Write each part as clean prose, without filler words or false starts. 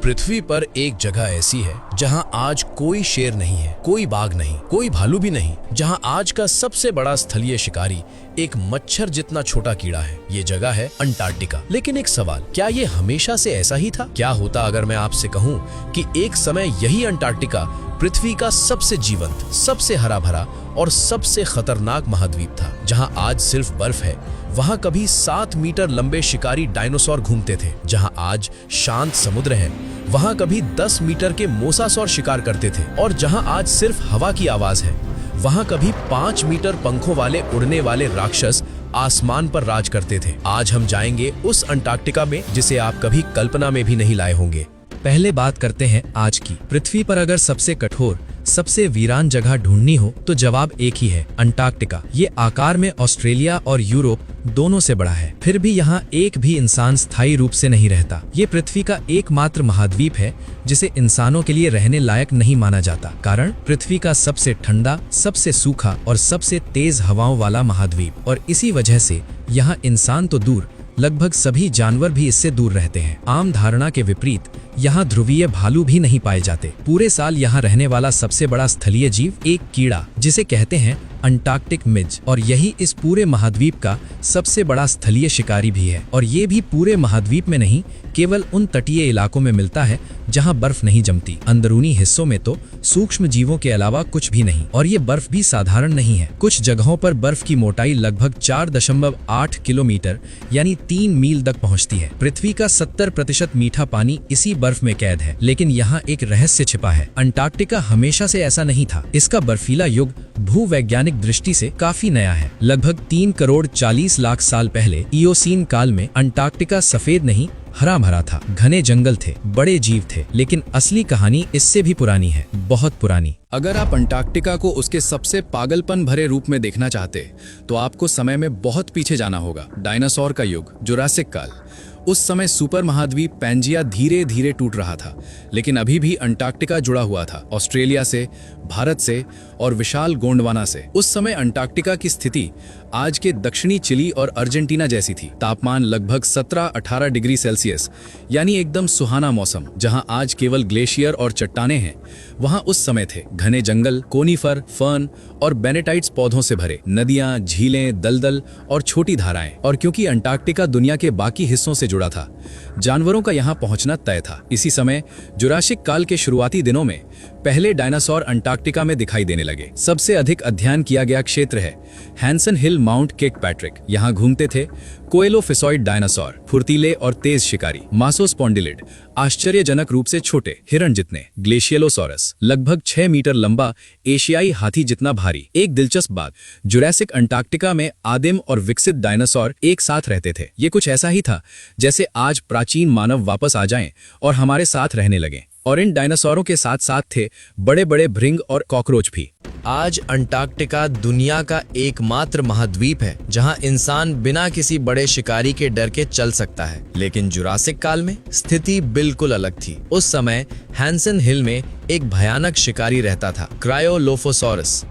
पृथ्वी पर एक जगह ऐसी है जहां आज कोई शेर नहीं है, कोई बाघ नहीं, कोई भालू भी नहीं, जहां आज का सबसे बड़ा स्थलीय शिकारी एक मच्छर जितना छोटा कीड़ा है। ये जगह है अंटार्कटिका। लेकिन एक सवाल, क्या ये हमेशा से ऐसा ही था? क्या होता अगर मैं आपसे कहूं कि एक समय यही अंटार्कटिका पृथ्वी का सबसे जीवंत, सबसे हरा भरा और सबसे खतरनाक महाद्वीप था, जहां आज सिर्फ बर्फ है। वहां कभी 7 मीटर लंबे शिकारी डायनासोर घूमते थे। जहां आज शांत समुद्र है, वहां कभी 10 मीटर के मोसासौर शिकार करते थे। और जहां आज सिर्फ हवा की आवाज है, वहां कभी 5 मीटर पंखों वाले उड़ने वाले राक्षस आसमान पर राज करते थे। आज हम जाएंगे उस अंटार्कटिका में जिसे आप कभी कल्पना में भी नहीं लाए होंगे। पहले बात करते हैं आज की। पृथ्वी पर अगर सबसे कठोर, सबसे वीरान जगह ढूंढनी हो तो जवाब एक ही है, अंटार्कटिका। ये आकार में ऑस्ट्रेलिया और यूरोप दोनों से बड़ा है, फिर भी यहाँ एक भी इंसान स्थायी रूप से नहीं रहता। ये पृथ्वी का एकमात्र महाद्वीप है जिसे इंसानों के लिए रहने लायक नहीं माना जाता। कारण पृथ्वी का सबसे ठंडा, सबसे सूखा और सबसे तेज हवाओं वाला महाद्वीप, और इसी वजह से यहाँ इंसान तो दूर, लगभग सभी जानवर भी इससे दूर रहते हैं। आम धारणा के विपरीत यहाँ ध्रुवीय भालू भी नहीं पाए जाते। पूरे साल यहाँ रहने वाला सबसे बड़ा स्थलीय जीव एक कीड़ा, जिसे कहते हैं अंटार्कटिक मिज, और यही इस पूरे महाद्वीप का सबसे बड़ा स्थलीय शिकारी भी है। और ये भी पूरे महाद्वीप में नहीं, केवल उन तटीय इलाकों में मिलता है जहाँ बर्फ नहीं जमती। अंदरूनी हिस्सों में तो सूक्ष्म जीवों के अलावा कुछ भी नहीं, और ये बर्फ भी साधारण नहीं है। कुछ जगहों पर बर्फ की मोटाई लगभग 4.8 किलोमीटर यानी 3 मील तक पहुँचती है। पृथ्वी का 70% मीठा पानी इसी बर्फ में कैद है। लेकिन यहाँ एक रहस्य छिपा है, अंटार्कटिका हमेशा से ऐसा नहीं था। इसका बर्फीला युग भूवैज्ञानिक दृष्टि से काफी नया है। लगभग 3 करोड़ 40 लाख साल पहले इयोसीन काल में अंटार्कटिका सफेद नहीं, हरा भरा था। घने जंगल थे, बड़े जीव थे। लेकिन असली कहानी इससे भी पुरानी है, बहुत पुरानी। अगर आप अंटार्कटिका को उसके सबसे पागलपन भरे रूप में देखना चाहते तो आपको समय में बहुत पीछे जाना होगा। डायनासोर का युग, जुरासिक काल। उस समय सुपर महाद्वीप पैंजिया धीरे धीरे टूट रहा था, लेकिन अभी भी अंटार्कटिका जुड़ा हुआ था, ऑस्ट्रेलिया से, भारत से और विशाल गोंडवाना से। उस समय अंटार्कटिका की स्थिति आज के दक्षिणी चिली और अर्जेंटीना जैसी थी। तापमान लगभग 17-18 डिग्री सेल्सियस, यानी एकदम सुहाना मौसम। जहां आज केवल ग्लेशियर और चट्टाने हैं, वहां उस समय थे घने जंगल, कोनीफर, फर्न और बेनेटाइट्स पौधों से भरे, नदियां, झीलें, दलदल और छोटी धाराएं। और क्योंकि अंटार्कटिका दुनिया के बाकी हिस्सों से जुड़ा था, जानवरों का यहां पहुंचना तय था। इसी समय जुरासिक काल के शुरुआती दिनों में पहले डायनासोर अंटार्कटिका में दिखाई देने लगे। सबसे अधिक अध्ययन किया गया क्षेत्र है हैंसन हिल माउंट किर्कपैट्रिक। यहाँ घूमते थे कोएलोफिसॉइड डायनासोर, फुर्तीले और तेज शिकारी। मासोस्पोंडिलिड, आश्चर्यजनक रूप से छोटे, हिरण जितने। ग्लेशियलोसॉरस, लगभग 6 मीटर लंबा, एशियाई हाथी जितना भारी। एक दिलचस्प बात, जुरासिक अंटार्कटिका में आदिम और विकसित डायनासोर एक साथ रहते थे। ये कुछ ऐसा ही था जैसे आज प्राचीन मानव वापस आ जाएं और हमारे साथ रहने लगें। और इन डायनासोरों के साथ साथ थे बड़े बड़े भृंग और कॉकरोच भी। आज अंटार्कटिका दुनिया का एकमात्र महाद्वीप है जहां इंसान बिना किसी बड़े शिकारी के डर के चल सकता है। लेकिन जुरासिक काल में स्थिति बिल्कुल अलग थी। उस समय हैंसन हिल में एक भयानक शिकारी रहता था, क्रायोलोफोसॉरस,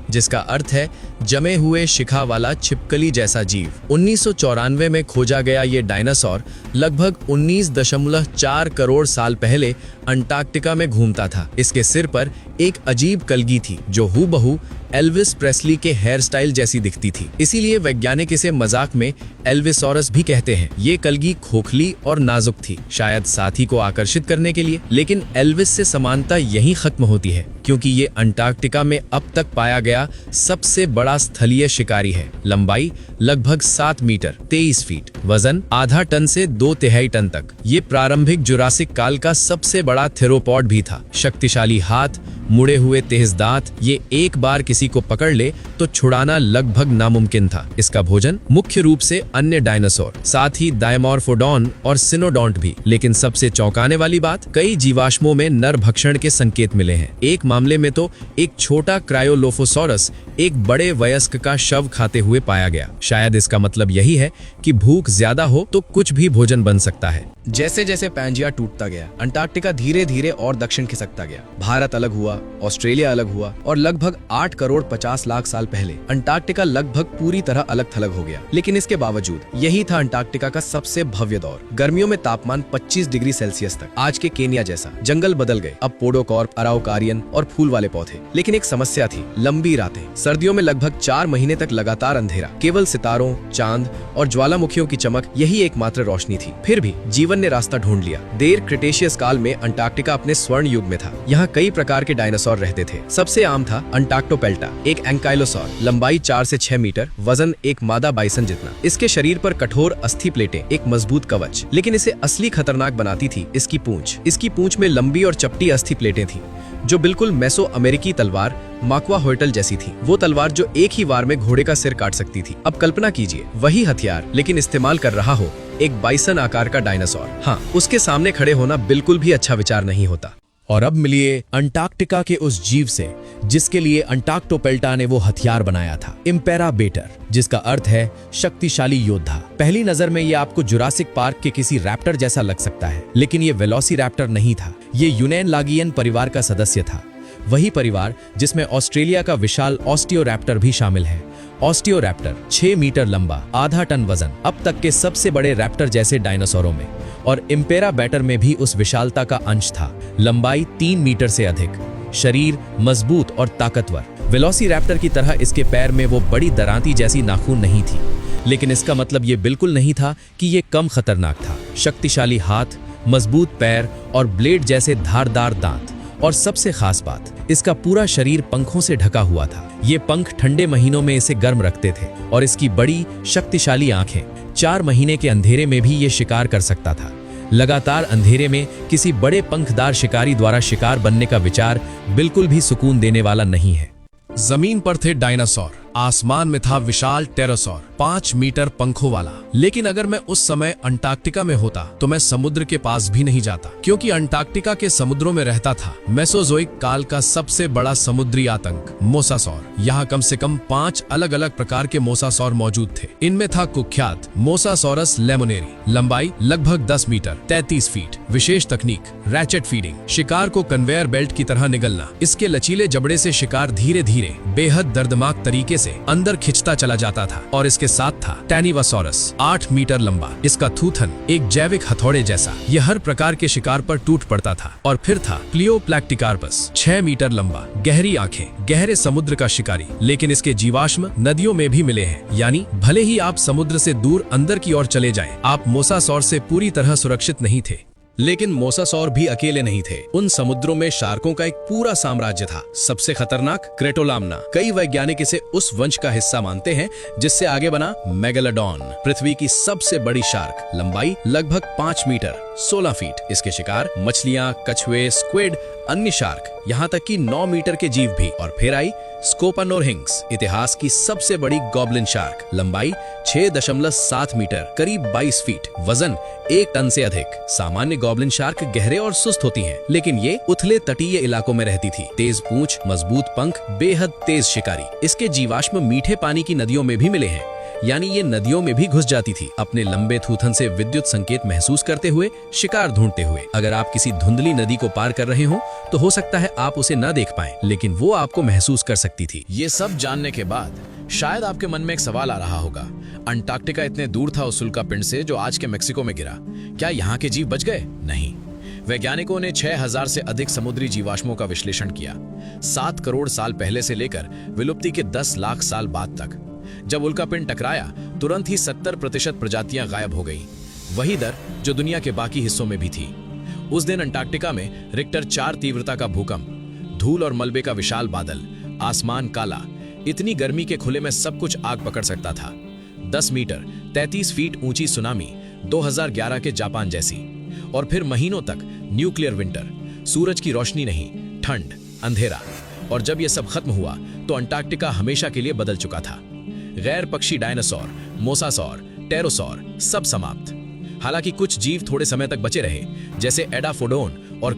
जिसका अर्थ है जमे हुए शिखा वाला छिपकली जैसा जीव। 1994 में खोजा गया ये डायनासोर लगभग 19.4 करोड़ साल पहले अंटार्कटिका में घूमता था। इसके सिर पर एक अजीब कलगी थी जो हूबहू एल्विस प्रेस्ली के हेयर स्टाइल जैसी दिखती थी। इसीलिए वैज्ञानिक इसे मजाक में एल्विसोरस भी कहते हैं। ये कलगी खोखली और नाजुक थी, शायद साथी को आकर्षित करने के लिए। लेकिन एल्विस से समानता यहीं खत्म होती है, क्योंकि ये अंटार्कटिका में अब तक पाया गया सबसे बड़ा स्थलीय शिकारी है। लंबाई लगभग 7 मीटर 23 फीट, वजन आधा टन से 2/3 टन तक। ये प्रारंभिक जुरासिक काल का सबसे बड़ा थेरोपॉड भी था। शक्तिशाली हाथ, मुड़े हुए तेज दांत, ये एक बार किसी को पकड़ ले तो छुड़ाना लगभग नामुमकिन था। इसका भोजन मुख्य रूप से अन्य डायनासोर, साथ ही डायमॉर्फोडॉन और सिनोडोंट भी। लेकिन सबसे चौंकाने वाली बात, कई जीवाश्मों में नर भक्षण के संकेत मिले हैं। एक मामले में तो एक छोटा क्रायोलोफोसॉरस एक बड़े वयस्क का शव खाते हुए पाया गया। शायद इसका मतलब यही है कि भूख ज्यादा हो तो कुछ भी भोजन बन सकता है। जैसे जैसे पैंजिया टूटता गया, अंटार्कटिका धीरे धीरे और दक्षिण खिसकता गया। भारत अलग हुआ, ऑस्ट्रेलिया अलग हुआ और लगभग 8 करोड़ 50 लाख साल पहले अंटार्कटिका लगभग पूरी तरह अलग थलग हो गया। लेकिन इसके बावजूद यही था अंटार्कटिका का सबसे भव्य दौर। गर्मियों में तापमान 25 डिग्री सेल्सियस तक, आज के केन्या जैसा। जंगल बदल गए, अब पोडोकॉर्प, अराउकारियन और फूल वाले पौधे। लेकिन एक समस्या थी, लंबी रातें। सर्दियों में लगभग 4 महीने तक लगातार अंधेरा, केवल सितारों, चांद और ज्वालामुखियों की चमक यही एकमात्र रोशनी थी। फिर भी जीवन ने रास्ता ढूंढ लिया। देर क्रिटेशियस काल में अंटार्कटिका अपने स्वर्ण युग में था। यहाँ कई प्रकार के डायनासोर रहते थे। सबसे आम था अंटार्क्टोपेल्टा, एक एंकाइलोसॉर, लंबाई 4 से 6 मीटर, वजन एक मादा बाइसन जितना। इसके शरीर पर कठोर अस्थि प्लेटें, एक मजबूत कवच। लेकिन इसे असली खतरनाक बनाती थी इसकी पूंछ। इसकी पूंछ में लंबी और चपटी अस्थि प्लेटें थी, जो बिल्कुल मेसो अमेरिकी तलवार माक्वा होयटल जैसी थी। वो तलवार जो एक ही वार में घोड़े का सिर काट सकती थी। अब कल्पना कीजिए, वही हथियार लेकिन इस्तेमाल कर रहा हो एक बाइसन आकार का डायनासोर। हाँ, उसके सामने खड़े होना बिल्कुल भी अच्छा विचार नहीं होता। और अब मिलिए अंटार्कटिका के उस जीव से जिसके लिए अंटार्क्टोपेल्टा ने वो हथियार बनाया था, इम्पेराबेटर, जिसका अर्थ है शक्तिशाली योद्धा। पहली नजर में ये आपको जुरासिक पार्क के किसी रैप्टर जैसा लग सकता है, लेकिन ये वेलोसिरैप्टर नहीं था। ये यूनेनलागियन परिवार का सदस्य था, वही परिवार जिसमें ऑस्ट्रेलिया का विशाल ऑस्टियोरैप्टर भी शामिल है। ऑस्टियोरैप्टर 6 मीटर लंबा, आधा टन वजन, अब तक के सबसे बड़े रैप्टर जैसे डायनासोरों में। और इम्पेराबेटर में भी उस विशालता का अंश था। लंबाई 3 मीटर से अधिक, शरीर मजबूत और ताकतवर। वेलोसिरैप्टर की तरह इसके पैर में वो बड़ी दरांती जैसी नाखून नहीं थी, लेकिन इसका मतलब ये बिल्कुल नहीं था कि ये कम खतरनाक था। शक्तिशाली हाथ, मजबूत पैर और ब्लेड जैसे धारदार दांत। और सबसे खास बात, इसका पूरा शरीर पंखों से ढका हुआ था। ये पंख ठंडे महीनों में इसे गर्म रखते थे और इसकी बड़ी शक्तिशाली आंखें। 4 महीने के अंधेरे में भी ये शिकार कर सकता था। लगातार अंधेरे में किसी बड़े पंखदार शिकारी द्वारा शिकार बनने का विचार बिल्कुल भी सुकून देने वाला नहीं है। जमीन पर थे डायनासोर, आसमान में था विशाल टेरोसोर, 5 मीटर पंखों वाला। लेकिन अगर मैं उस समय अंटार्कटिका में होता तो मैं समुद्र के पास भी नहीं जाता, क्योंकि अंटार्कटिका के समुद्रों में रहता था मेसोजोइक काल का सबसे बड़ा समुद्री आतंक, मोसासौर। यहाँ कम से कम 5 अलग अलग प्रकार के मोसासौर मौजूद थे। इनमें था कुख्यात मोसासौरस लेमोनेरी, लंबाई लगभग 10 मीटर 33 फीट। विशेष तकनीक, रैचेट फीडिंग, शिकार को कन्वेयर बेल्ट की तरह निगलना। इसके लचीले जबड़े से शिकार धीरे धीरे बेहद दर्दनाक तरीके से अंदर खिंचता चला जाता था। और इसके साथ था टैनिवासोरस, 8 मीटर लंबा। इसका थूथन एक जैविक हथौड़े जैसा, यह हर प्रकार के शिकार पर टूट पड़ता था। और फिर था प्लियोप्लैक्टिकार्पस, 6 मीटर लंबा, गहरी आंखें, गहरे समुद्र का शिकारी। लेकिन इसके जीवाश्म नदियों में भी मिले हैं, यानी भले ही आप समुद्र से दूर अंदर की ओर चले जाएं, आप मोसासौर से पूरी तरह सुरक्षित नहीं थे। लेकिन मोसासौर भी अकेले नहीं थे। उन समुद्रों में शार्कों का एक पूरा साम्राज्य था। सबसे खतरनाक क्रेटोलाम्ना। कई वैज्ञानिक इसे उस वंश का हिस्सा मानते हैं जिससे आगे बना मेगालोडॉन, पृथ्वी की सबसे बड़ी शार्क। लंबाई लगभग 5 मीटर 16 फीट। इसके शिकार मछलियां, कछुए, स्क्विड, अन्य शार्क, यहाँ तक कि 9 मीटर के जीव भी। और फिर आई स्कोपानोरहिंग्स, इतिहास की सबसे बड़ी गॉब्लिन शार्क। लंबाई 6.7 मीटर, करीब 22 फीट। वजन 1 टन से अधिक। सामान्य गॉब्लिन शार्क गहरे और सुस्त होती हैं, लेकिन ये उथले तटीय इलाकों में रहती थी। तेज पूंछ, मजबूत पंख, बेहद तेज शिकारी। इसके जीवाश्म मीठे पानी की नदियों में भी मिले हैं, यानी ये नदियों में भी घुस जाती थी, अपने लंबे थूथन से विद्युत संकेत महसूस करते हुए, शिकार ढूंढते हुए। अगर आप किसी धुंधली नदी को पार कर रहे हो तो हो सकता है आप उसे न देख पाएं, लेकिन वो आपको महसूस कर सकती थी। ये सब जानने के बाद शायद आपके मन में एक सवाल आ रहा होगा, अंटार्कटिका इतने दूर था उस उल्कापिंड से जो आज के मेक्सिको में गिरा, क्या यहाँ के जीव बच गए? नहीं। वैज्ञानिकों ने 6000 से अधिक समुद्री जीवाश्मों का विश्लेषण किया, 7 करोड़ साल पहले से लेकर विलुप्ति के 10 लाख साल बाद तक। जब उल्कापिंड टकराया, तुरंत ही 70% प्रजातियां गायब हो गईं, वही दर जो दुनिया के बाकी हिस्सों में भी थी। उस दिन अंटार्कटिका में रिक्टर 4 तीव्रता का भूकंप, धूल और मलबे का विशाल बादल, आसमान काला, इतनी गर्मी के खुले में सब कुछ आग पकड़ सकता था। 10 मीटर 33 फीट ऊंची सुनामी 2011 के जापान जैसी। और फिर महीनों तक न्यूक्लियर विंटर, सूरज की रोशनी नहीं, ठंड, अंधेरा। और जब यह सब खत्म हुआ तो अंटार्कटिका हमेशा के लिए बदल चुका था। गैर पक्षी डायनासोर, मोसासौर, टेरोसौर सब समाप्त। हालांकि कुछ जीव थोड़े समय तक बचे रहे, जैसे एडाफोडोन और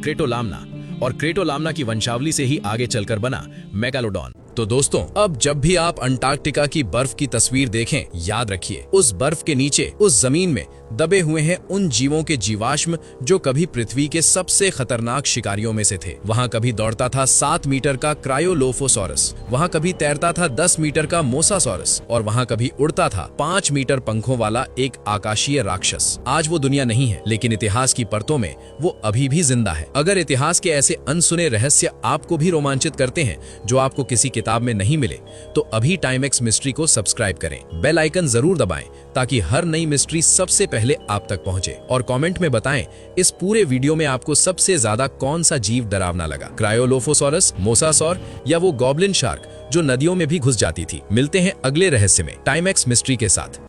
क्रेटोलाम्ना की वंशावली से ही आगे चलकर बना मेगालोडॉन। तो दोस्तों, अब जब भी आप अंटार्कटिका की बर्फ की तस्वीर देखें, याद रखिए उस बर्फ के नीचे, उस जमीन में दबे हुए हैं उन जीवों के जीवाश्म जो कभी पृथ्वी के सबसे खतरनाक शिकारियों में से थे। वहाँ कभी दौड़ता था 7 मीटर का क्रायोलोफोसॉरस, वहाँ कभी तैरता था 10 मीटर का मोसासॉरस, और वहाँ कभी उड़ता था 5 मीटर पंखों वाला एक आकाशीय राक्षस। आज वो दुनिया नहीं है, लेकिन इतिहास की परतों में वो अभी भी जिंदा है। अगर इतिहास के ऐसे अनसुने रहस्य आपको भी रोमांचित करते हैं जो आपको किसी किताब में नहीं मिले, तो अभी टाइमएक्स मिस्ट्री को सब्सक्राइब करें, बेल आइकन जरूर दबाएं ताकि हर नई मिस्ट्री सबसे पहले आप तक पहुंचे। और कमेंट में बताएं इस पूरे वीडियो में आपको सबसे ज्यादा कौन सा जीव डरावना लगा, क्रायोलोफोसॉरस, मोसासॉर या वो गॉब्लिन शार्क जो नदियों में भी घुस जाती थी। मिलते हैं अगले रहस्य में टाइमएक्स मिस्ट्री के साथ।